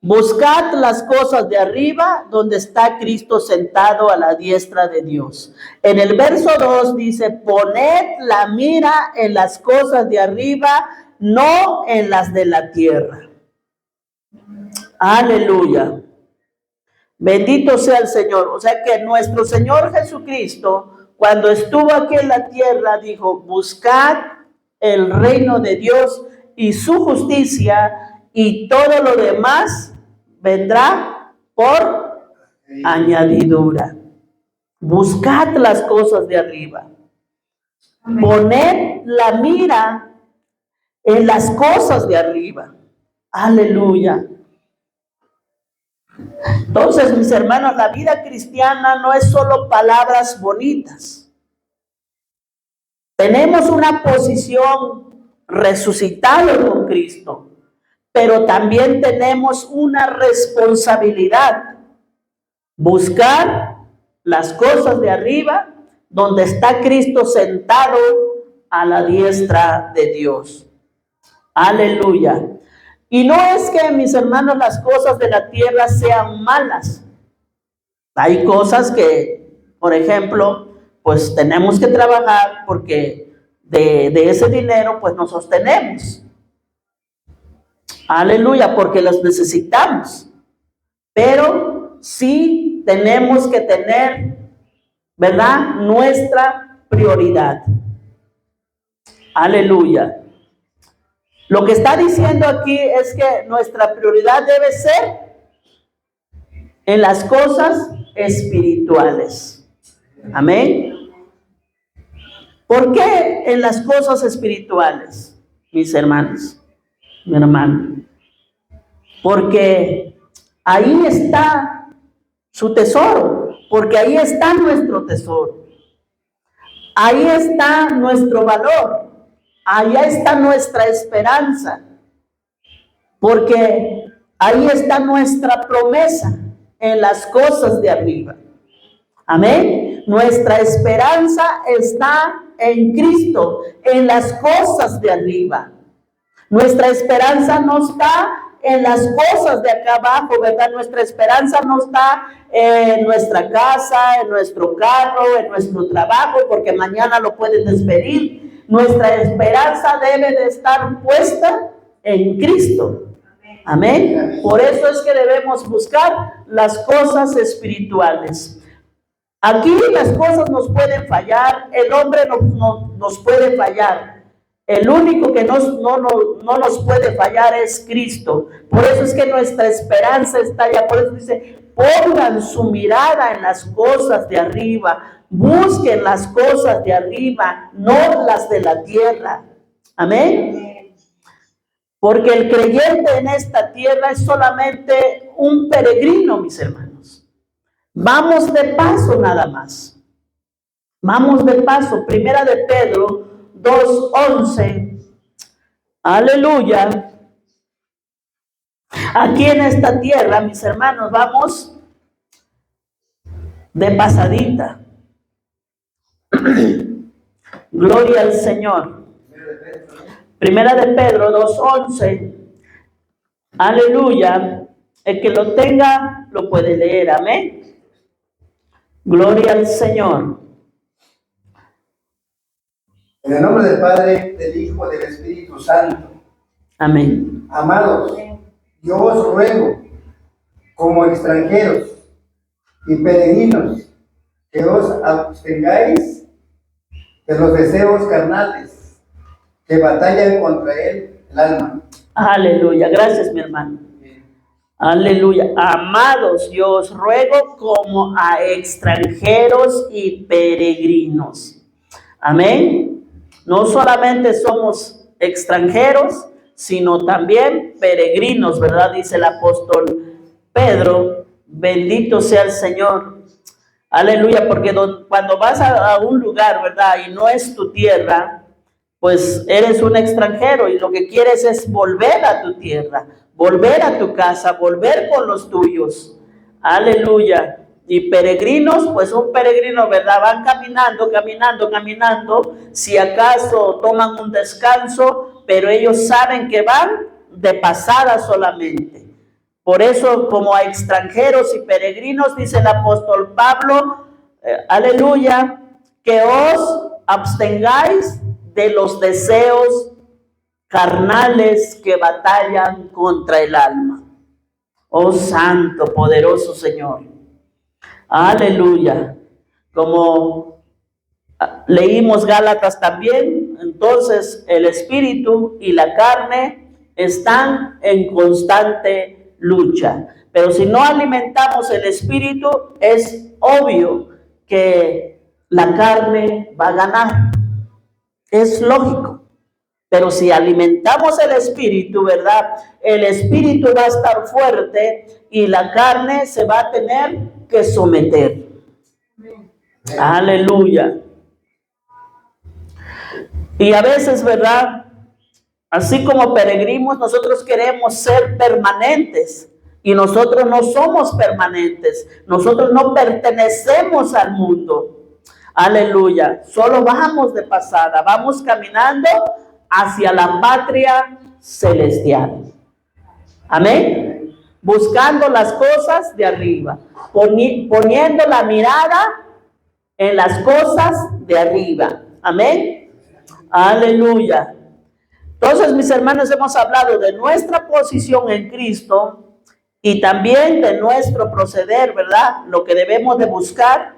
Buscad las cosas de arriba, donde está Cristo sentado a la diestra de Dios. En el verso 2 dice, poned la mira en las cosas de arriba, no en las de la tierra. Aleluya. Bendito sea el Señor. O sea que nuestro Señor Jesucristo, cuando estuvo aquí en la tierra, dijo, buscad el reino de Dios y su justicia, y todo lo demás vendrá por añadidura. Buscad las cosas de arriba. Poned la mira en las cosas de arriba. Aleluya. Entonces, mis hermanos, la vida cristiana no es solo palabras bonitas. Tenemos una posición resucitada con Cristo, pero también tenemos una responsabilidad. Buscar las cosas de arriba, donde está Cristo sentado a la diestra de Dios. Aleluya. Y no es que, mis hermanos, las cosas de la tierra sean malas. Hay cosas que, por ejemplo, pues tenemos que trabajar porque de ese dinero pues nos sostenemos. Aleluya, porque los necesitamos. Pero sí tenemos que tener, ¿verdad?, nuestra prioridad. Aleluya. Lo que está diciendo aquí es que nuestra prioridad debe ser en las cosas espirituales. Amén. ¿Por qué en las cosas espirituales, mis hermanos? Mi hermano. Porque ahí está su tesoro, porque ahí está nuestro tesoro. Ahí está nuestro valor. allá está nuestra esperanza, porque ahí está nuestra promesa en las cosas de arriba. Amén. Nuestra esperanza está en Cristo, en las cosas de arriba. Nuestra esperanza no está en las cosas de acá abajo, ¿verdad? Nuestra esperanza no está en nuestra casa, en nuestro carro, en nuestro trabajo, porque mañana lo pueden despedir. Nuestra esperanza debe de estar puesta en Cristo. Amén. Por eso es que debemos buscar las cosas espirituales. Aquí las cosas nos pueden fallar, el hombre nos puede fallar. El único que no nos puede fallar es Cristo. Por eso es que nuestra esperanza está allá. Por eso dice, pongan su mirada en las cosas de arriba. Busquen las cosas de arriba, no las de la tierra. Amén. Porque el creyente en esta tierra es solamente un peregrino, mis hermanos. Vamos de paso nada más. Vamos de paso. Primera de Pedro 2:11. Aleluya. Aquí en esta tierra, mis hermanos, vamos de pasadita. Gloria al Señor. Primera de Pedro 2:11. Aleluya. El que lo tenga lo puede leer. Amén. Gloria al Señor. En el nombre del Padre, del Hijo, del Espíritu Santo. Amén. Amados, yo os ruego, como extranjeros y peregrinos, que os abstengáis de los deseos carnales que batallan contra él el alma. Aleluya. Gracias, mi hermano. Aleluya. Amados, yo os ruego como a extranjeros y peregrinos. Amén. No solamente somos extranjeros, sino también peregrinos, ¿verdad? Dice el apóstol Pedro. Bendito sea el Señor. Aleluya, porque cuando vas a un lugar, ¿verdad? Y no es tu tierra, pues eres un extranjero y lo que quieres es volver a tu tierra, volver a tu casa, volver con los tuyos. Aleluya. Y peregrinos, pues un peregrino, ¿verdad? Van caminando, caminando, caminando. Si acaso toman un descanso, pero ellos saben que van de pasada solamente. Por eso, como a extranjeros y peregrinos, dice el apóstol Pablo, aleluya, que os abstengáis de los deseos carnales que batallan contra el alma. Oh santo, poderoso Señor. Aleluya. Como leímos Gálatas también, entonces el espíritu y la carne están en constante lucha. Pero si no alimentamos el espíritu, es obvio que la carne va a ganar. Es lógico. Pero si alimentamos el espíritu, ¿verdad? El espíritu va a estar fuerte y la carne se va a tener que someter. Aleluya. Y a veces, ¿verdad? Así como peregrinos, nosotros queremos ser permanentes. Y nosotros no somos permanentes. Nosotros no pertenecemos al mundo. Aleluya. Solo vamos de pasada. Vamos caminando hacia la patria celestial. Amén. Buscando las cosas de arriba. Poniendo la mirada en las cosas de arriba. Amén. Aleluya. Entonces, mis hermanos, hemos hablado de nuestra posición en Cristo y también de nuestro proceder, ¿verdad? Lo que debemos de buscar.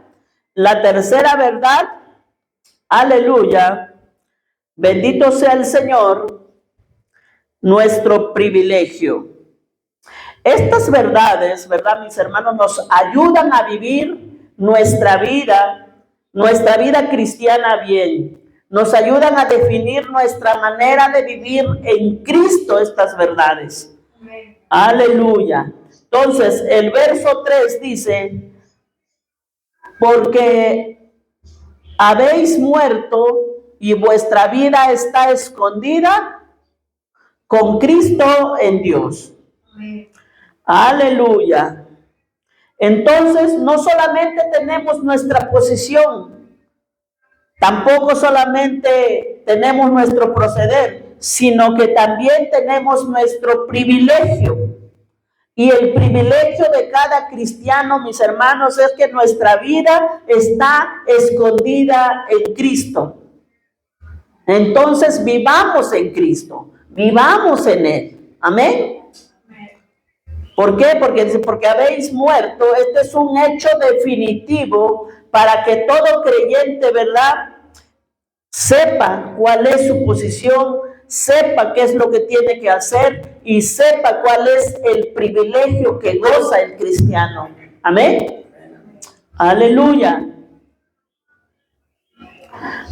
La tercera verdad, aleluya, bendito sea el Señor, nuestro privilegio. Estas verdades, ¿verdad, mis hermanos? Nos ayudan a vivir nuestra vida cristiana bien. Nos ayudan a definir nuestra manera de vivir en Cristo estas verdades. Amén. Aleluya. Entonces, el verso 3 dice, porque habéis muerto y vuestra vida está escondida con Cristo en Dios. Aleluya. Entonces, no solamente tenemos nuestra posición, tampoco solamente tenemos nuestro proceder, sino que también tenemos nuestro privilegio. Y el privilegio de cada cristiano, mis hermanos, es que nuestra vida está escondida en Cristo. Entonces, vivamos en Cristo, vivamos en Él. Amén. ¿Por qué? Porque dice, porque habéis muerto. Este es un hecho definitivo para que todo creyente, ¿verdad?, sepa cuál es su posición, sepa qué es lo que tiene que hacer y sepa cuál es el privilegio que goza el cristiano. Amén. Aleluya.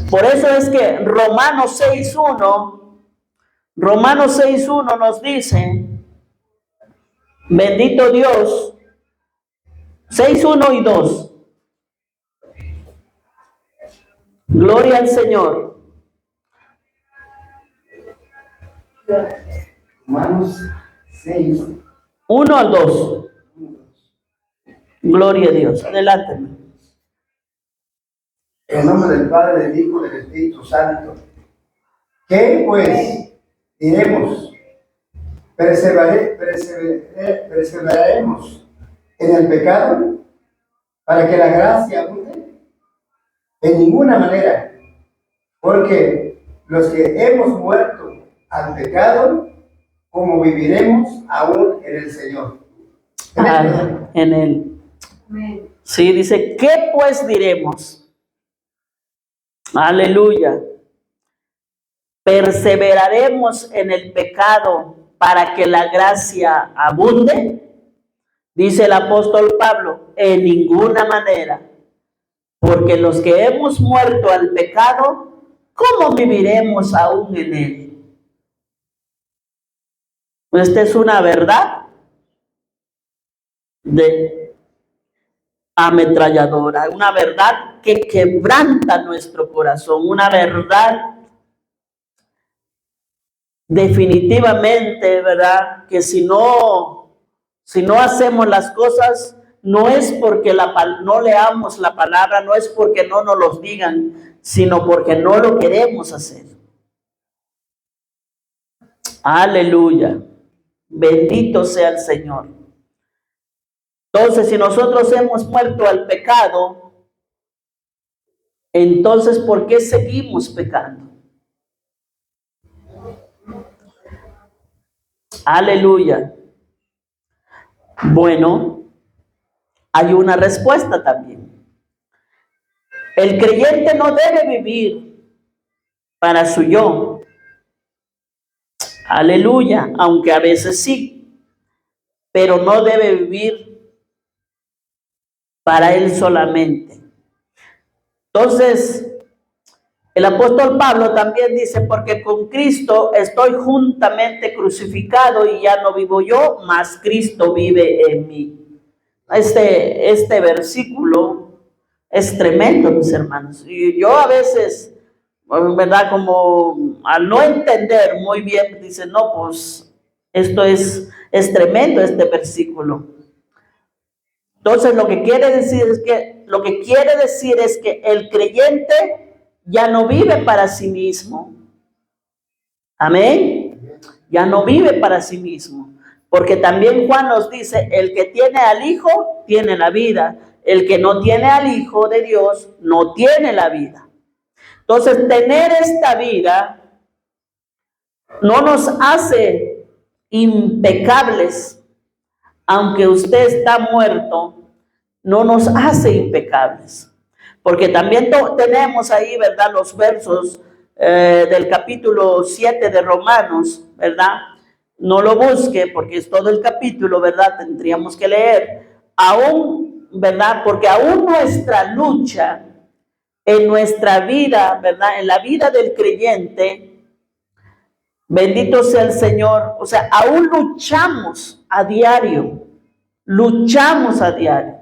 Por eso es que Romanos 6:1 nos dice, bendito Dios, 6:1 y 2. Gloria al Señor. Romanos 6. 1 al 2. Gloria a Dios. Adelante. En nombre del Padre, del Hijo y del Espíritu Santo. ¿Qué pues diremos? ¿Perseveraremos en el pecado para que la gracia abunde? En ninguna manera, porque los que hemos muerto al pecado, ¿cómo viviremos aún en el Señor? En Él. Sí, dice, ¿qué pues diremos? Aleluya. ¿Perseveraremos en el pecado para que la gracia abunde? Dice el apóstol Pablo, en ninguna manera. Porque los que hemos muerto al pecado, ¿cómo viviremos aún en él? Esta es una verdad de ametralladora, una verdad que quebranta nuestro corazón, una verdad definitivamente, ¿verdad? Que si no hacemos las cosas, no es porque no leamos la palabra, no es porque no nos los digan, sino porque no lo queremos hacer. Aleluya. Bendito sea el Señor. Entonces, si nosotros hemos muerto al pecado, entonces, ¿por qué seguimos pecando? Aleluya. Bueno, hay una respuesta también. El creyente no debe vivir para su yo. Aleluya, aunque a veces sí, pero no debe vivir para él solamente. Entonces, el apóstol Pablo también dice, porque con Cristo estoy juntamente crucificado y ya no vivo yo, mas Cristo vive en mí. Este versículo es tremendo, mis hermanos. Y yo a veces, ¿verdad? Como al no entender muy bien, dice, no, pues esto es tremendo este versículo. Entonces lo que quiere decir es que el creyente ya no vive para sí mismo. Amén. Ya no vive para sí mismo. Porque también Juan nos dice, el que tiene al Hijo tiene la vida. El que no tiene al Hijo de Dios no tiene la vida. Entonces, tener esta vida no nos hace impecables. Aunque usted está muerto, no nos hace impecables. Porque también tenemos ahí, ¿verdad?, los versos del capítulo 7 de Romanos, ¿verdad? No lo busque porque es todo el capítulo, ¿verdad? Tendríamos que leer. Aún, ¿verdad? Porque aún nuestra lucha en nuestra vida, ¿verdad? En la vida del creyente, bendito sea el Señor. O sea, aún luchamos a diario. Luchamos a diario.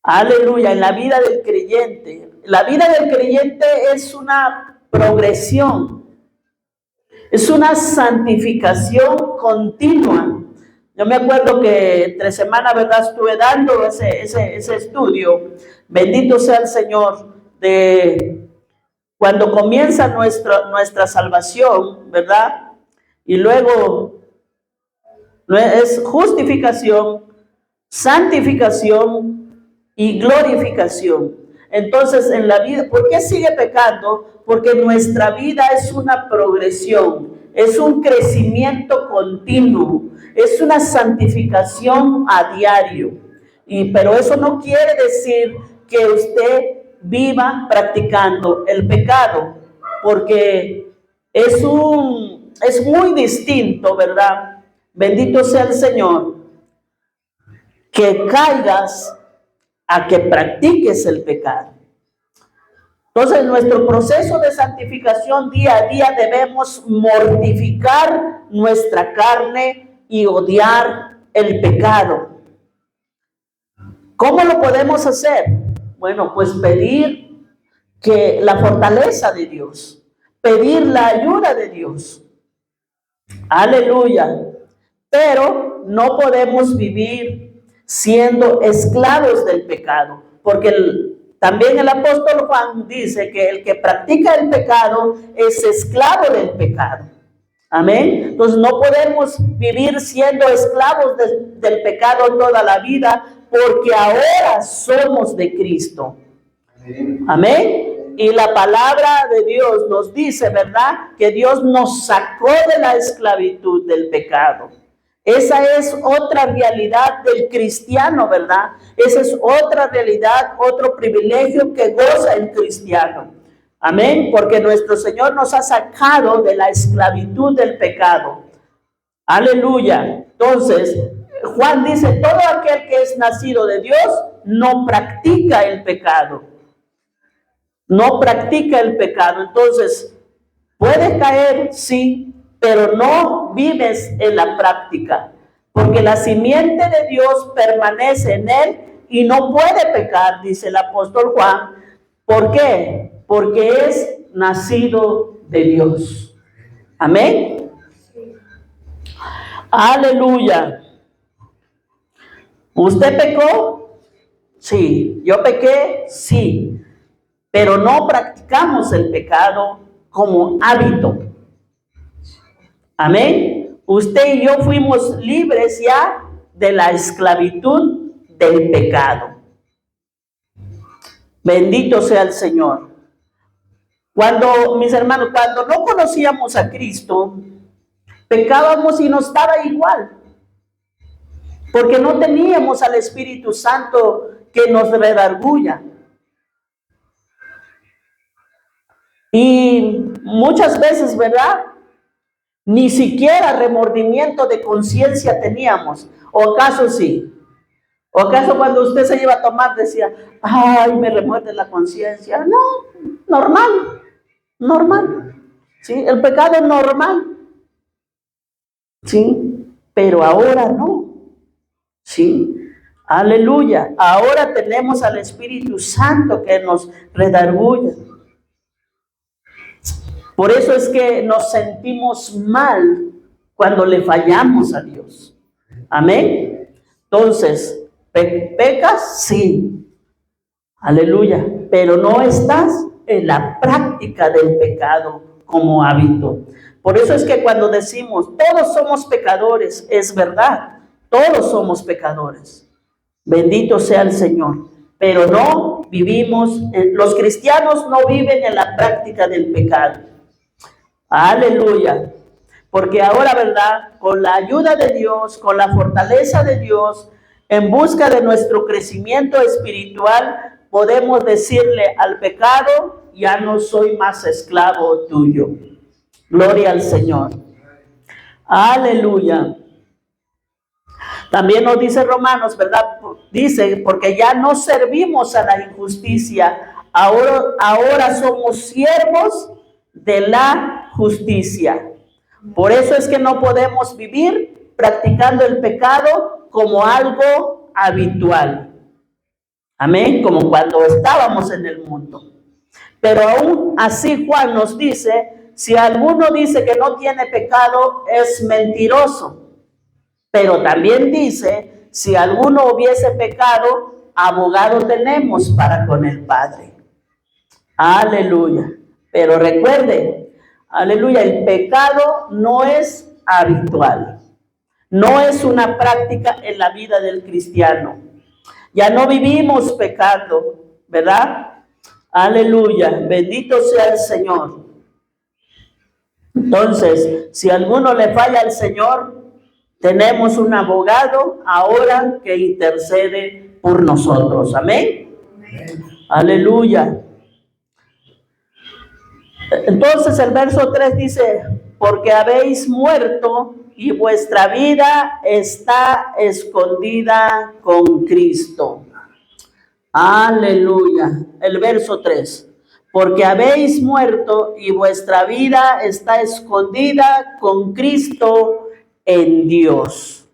Aleluya. En la vida del creyente, la vida del creyente es una progresión, es una santificación continua. Yo me acuerdo que entre semana, ¿verdad?, estuve dando ese estudio, bendito sea el Señor, de cuando comienza nuestra salvación, ¿verdad? Y luego es justificación, santificación y glorificación. Entonces, en la vida, ¿por qué sigue pecando? Porque nuestra vida es una progresión, es un crecimiento continuo, es una santificación a diario. Pero eso no quiere decir que usted viva practicando el pecado, porque es muy distinto, ¿verdad? Bendito sea el Señor, que caigas a que practiques el pecado. Entonces, en nuestro proceso de santificación día a día debemos mortificar nuestra carne y odiar el pecado. ¿Cómo lo podemos hacer? Bueno, pues pedir que la fortaleza de Dios, pedir la ayuda de Dios. Aleluya. Pero no podemos vivir siendo esclavos del pecado, porque también el apóstol Juan dice que el que practica el pecado es esclavo del pecado. Amén. Entonces no podemos vivir siendo esclavos del pecado toda la vida, porque ahora somos de Cristo. Amén. Y la palabra de Dios nos dice, ¿verdad?, que Dios nos sacó de la esclavitud del pecado. Esa es otra realidad del cristiano, ¿verdad? Esa es otra realidad, otro privilegio que goza el cristiano. Amén, porque nuestro Señor nos ha sacado de la esclavitud del pecado. Aleluya. Entonces, Juan dice, todo aquel que es nacido de Dios no practica el pecado. No practica el pecado. Entonces, puedes caer, sí, pero no vives en la práctica, porque la simiente de Dios permanece en él y no puede pecar, dice el apóstol Juan. ¿Por qué? Porque es nacido de Dios. Amén. Aleluya. ¿Usted pecó? Sí. ¿Yo pequé? Sí. Pero no practicamos el pecado como hábito. Amén. Usted y yo fuimos libres ya de la esclavitud del pecado. Bendito sea el Señor. Mis hermanos, cuando no conocíamos a Cristo, pecábamos y nos estaba igual, porque no teníamos al Espíritu Santo que nos redarguya. Y muchas veces, ¿verdad?, ni siquiera remordimiento de conciencia teníamos. ¿O acaso sí? ¿O acaso cuando usted se iba a tomar decía, ay, me remuerde la conciencia? No, normal. ¿Sí? El pecado es normal. ¿Sí? Pero ahora no. ¿Sí? Aleluya. Ahora tenemos al Espíritu Santo que nos redarguye. Por eso es que nos sentimos mal cuando le fallamos a Dios. Amén. Entonces, ¿pecas? Sí. Aleluya. Pero no estás en la práctica del pecado como hábito. Por eso es que cuando decimos, todos somos pecadores, es verdad. Todos somos pecadores. Bendito sea el Señor. Pero no vivimos, los cristianos no viven en la práctica del pecado. Aleluya. Porque ahora, ¿verdad?, con la ayuda de Dios, con la fortaleza de Dios, en busca de nuestro crecimiento espiritual, podemos decirle al pecado, ya no soy más esclavo tuyo. Gloria al Señor. Aleluya. También nos dice Romanos, ¿verdad? Dice, porque ya no servimos a la injusticia, ahora somos siervos de la justicia. Por eso es que no podemos vivir practicando el pecado como algo habitual. Amén, como cuando estábamos en el mundo. Pero aún así Juan nos dice, si alguno dice que no tiene pecado, es mentiroso. Pero también dice, si alguno hubiese pecado, abogado tenemos para con el Padre. Aleluya. Pero recuerde, aleluya, el pecado no es habitual. No es una práctica en la vida del cristiano. Ya no vivimos pecando, ¿verdad? Aleluya, bendito sea el Señor. Entonces, si a alguno le falla al Señor, tenemos un abogado ahora que intercede por nosotros. Amén. Amén. Aleluya. Entonces el verso 3 dice, porque habéis muerto y vuestra vida está escondida con Cristo. Aleluya. El verso 3. Porque habéis muerto y vuestra vida está escondida con Cristo en Dios.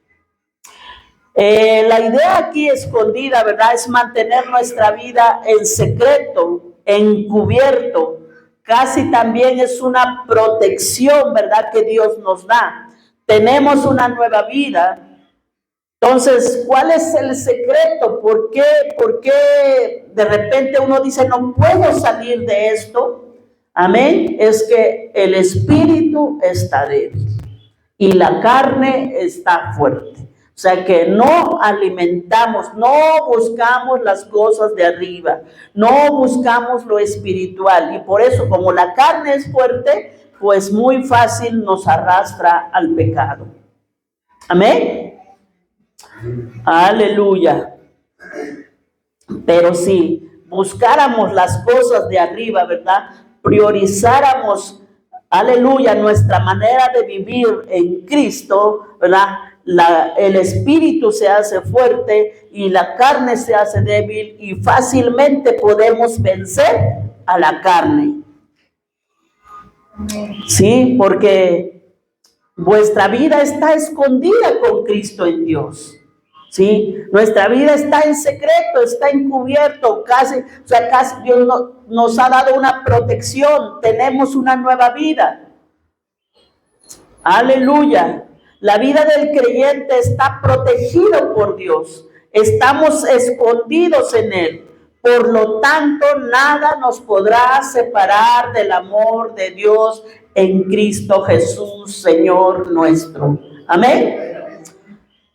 La idea aquí escondida, ¿verdad? Es mantener nuestra vida en secreto, encubierto. Casi también es una protección, ¿verdad? Que Dios nos da. Tenemos una nueva vida. Entonces, ¿cuál es el secreto? ¿Por qué de repente uno dice, no puedo salir de esto? Amén. Es que el espíritu está débil y la carne está fuerte. O sea que no alimentamos, no buscamos las cosas de arriba, no buscamos lo espiritual. Y por eso, como la carne es fuerte, pues muy fácil nos arrastra al pecado. Amén. Aleluya. Pero si buscáramos las cosas de arriba, ¿verdad? Priorizáramos, aleluya, nuestra manera de vivir en Cristo, ¿verdad? El espíritu se hace fuerte y la carne se hace débil y fácilmente podemos vencer a la carne. Sí, porque vuestra vida está escondida con Cristo en Dios. Sí, nuestra vida está en secreto, está encubierto, casi Dios nos ha dado una protección, tenemos una nueva vida. Aleluya. La vida del creyente está protegida por Dios. Estamos escondidos en Él. Por lo tanto, nada nos podrá separar del amor de Dios en Cristo Jesús, Señor nuestro. Amén.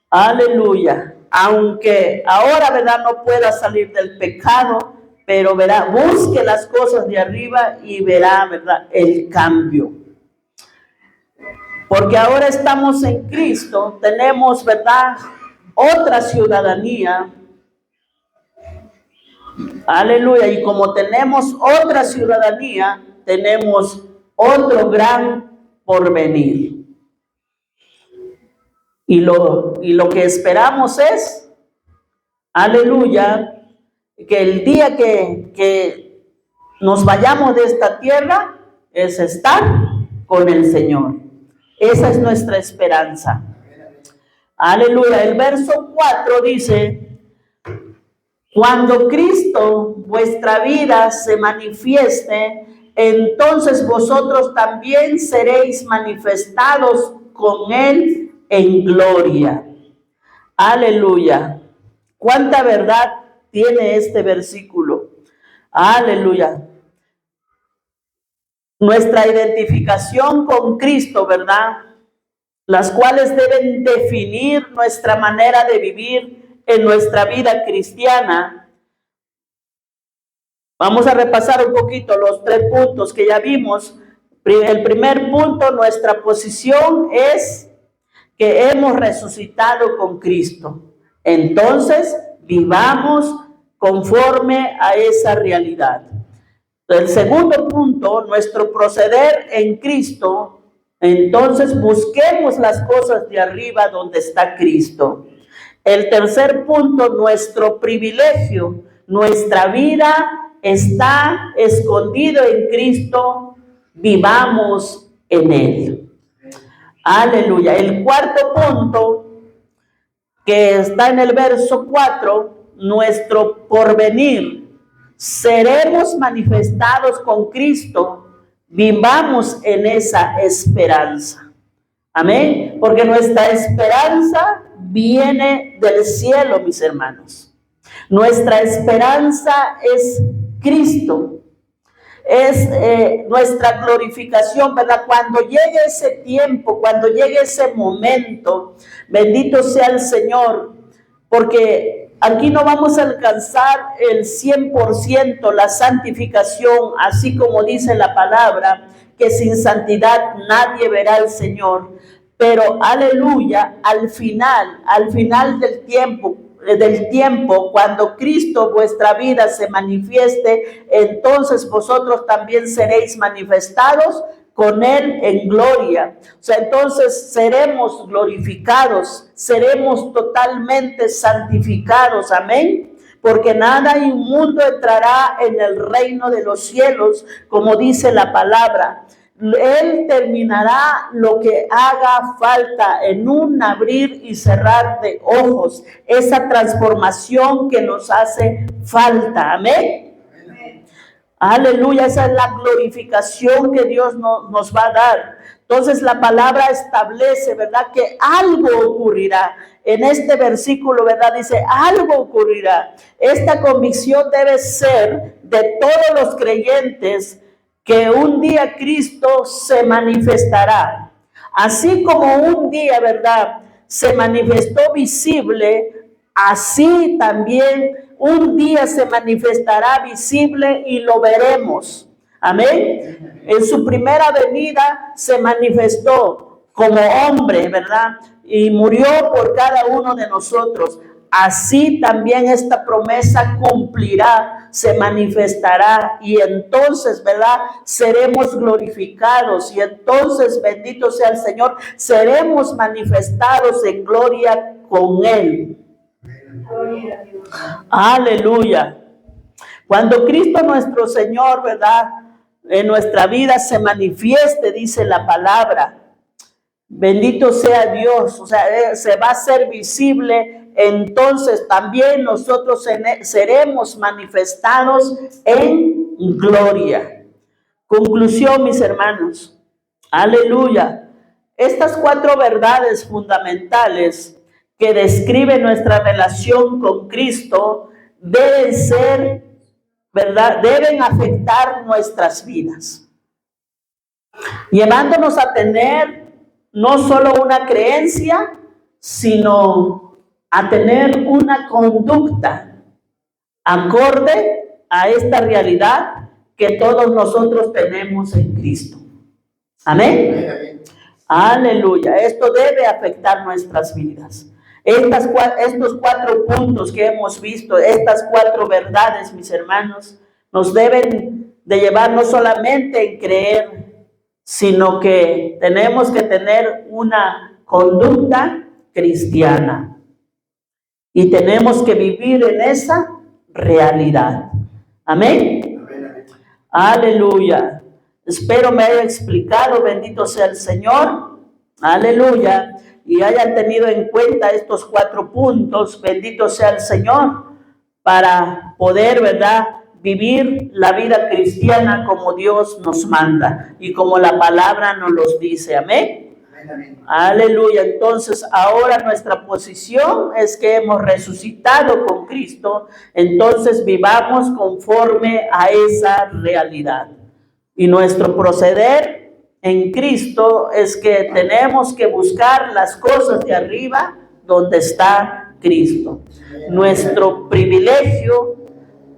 Aleluya. Aunque ahora, ¿verdad?, no pueda salir del pecado, pero verá, busque las cosas de arriba y verá, ¿verdad?, el cambio. Porque ahora estamos en Cristo, tenemos, ¿verdad?, otra ciudadanía. Aleluya. Y como tenemos otra ciudadanía, tenemos otro gran porvenir. Y lo que esperamos es, aleluya, que el día que nos vayamos de esta tierra es estar con el Señor. Esa es nuestra esperanza. Aleluya. El verso 4 dice, cuando Cristo, vuestra vida, se manifieste, entonces vosotros también seréis manifestados con Él en gloria. Aleluya. ¿Cuánta verdad tiene este versículo? Aleluya. Nuestra identificación con Cristo, ¿verdad?, las cuales deben definir nuestra manera de vivir en nuestra vida cristiana. Vamos a repasar un poquito los 3 puntos que ya vimos. El primer punto, nuestra posición es que hemos resucitado con Cristo. Entonces, vivamos conforme a esa realidad. El segundo punto, nuestro proceder en Cristo. Entonces, busquemos las cosas de arriba donde está Cristo. El tercer punto, nuestro privilegio. Nuestra vida está escondido en Cristo. Vivamos en Él. Aleluya. El cuarto punto, que está en el verso 4, nuestro porvenir, seremos manifestados con Cristo, vivamos en esa esperanza. Amén. Porque nuestra esperanza viene del cielo, mis hermanos. Nuestra esperanza es Cristo. Es nuestra glorificación, ¿verdad? Cuando llegue ese tiempo, cuando llegue ese momento, bendito sea el Señor, porque aquí no vamos a alcanzar el 100% la santificación, así como dice la palabra, que sin santidad nadie verá al Señor. Pero aleluya, al final del tiempo, cuando Cristo vuestra vida se manifieste, entonces vosotros también seréis manifestados con Él en gloria. O sea, entonces seremos glorificados, seremos totalmente santificados, amén. Porque nada inmundo entrará en el reino de los cielos, como dice la palabra. Él terminará lo que haga falta en un abrir y cerrar de ojos, esa transformación que nos hace falta, amén. Aleluya, esa es la glorificación que Dios nos va a dar. Entonces la palabra establece, ¿verdad?, que algo ocurrirá. En este versículo, ¿verdad?, dice, algo ocurrirá. Esta convicción debe ser de todos los creyentes, que un día Cristo se manifestará. Así como un día, ¿verdad?, se manifestó visible, así también un día se manifestará visible y lo veremos. Amén. En su primera venida se manifestó como hombre, ¿verdad? Y murió por cada uno de nosotros. Así también esta promesa cumplirá, se manifestará, y entonces, ¿verdad?, seremos glorificados, y entonces, bendito sea el Señor, seremos manifestados en gloria con Él. Gloria a Dios. Aleluya. Cuando Cristo nuestro Señor, ¿verdad?, en nuestra vida se manifieste, dice la palabra, bendito sea Dios, o sea, se va a hacer visible. Entonces también nosotros seremos manifestados en gloria. Conclusión, mis hermanos. Aleluya. Estas 4 verdades fundamentales que describen nuestra relación con Cristo deben ser, ¿verdad?, deben afectar nuestras vidas, llevándonos a tener no solo una creencia, sino a tener una conducta acorde a esta realidad que todos nosotros tenemos en Cristo. Amén. Aleluya. Esto debe afectar nuestras vidas. Estos 4 puntos que hemos visto, estas 4 verdades, mis hermanos, nos deben de llevar no solamente en creer, sino que tenemos que tener una conducta cristiana. Y tenemos que vivir en esa realidad. Amén. Aleluya. Espero me haya explicado, bendito sea el Señor. Aleluya. Y hayan tenido en cuenta estos 4 puntos, bendito sea el Señor, para poder, ¿verdad?, vivir la vida cristiana como Dios nos manda y como la palabra nos los dice. Amén. Aleluya. Entonces ahora nuestra posición es que hemos resucitado con Cristo, entonces vivamos conforme a esa realidad. Y nuestro proceder en Cristo es que tenemos que buscar las cosas de arriba donde está Cristo. Nuestro privilegio,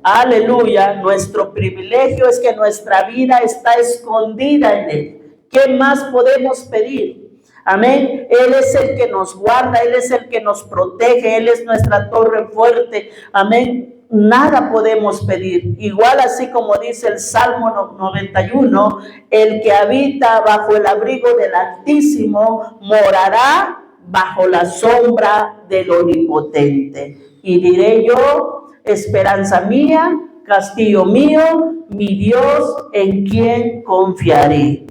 aleluya, nuestro privilegio es que nuestra vida está escondida en Él. ¿Qué más podemos pedir? Amén. Él es el que nos guarda, Él es el que nos protege, Él es nuestra torre fuerte. Amén. Nada podemos pedir. Igual así como dice el Salmo 91, el que habita bajo el abrigo del Altísimo morará bajo la sombra del Omnipotente. Y diré yo, esperanza mía, castillo mío, mi Dios en quien confiaré.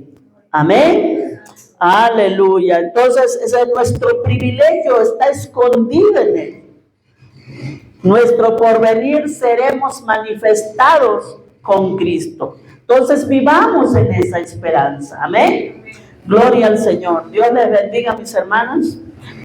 Amén. Aleluya. Entonces, ese es nuestro privilegio, está escondido en Él. Nuestro porvenir seremos manifestados con Cristo. Entonces vivamos en esa esperanza. Amén. Gloria al Señor. Dios les bendiga, mis hermanos.